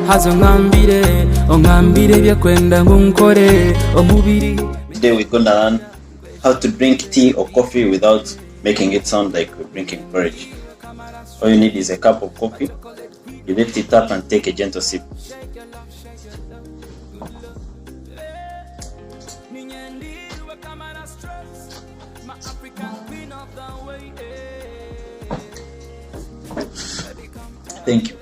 hazo ngambire byakwenda ngunkore omubiri. Today we're gonna learn how to drink tea or coffee without making it sound like we're drinking porridge. All you need is a cup of coffee. You lift it up and take a gentle sip. Thank you.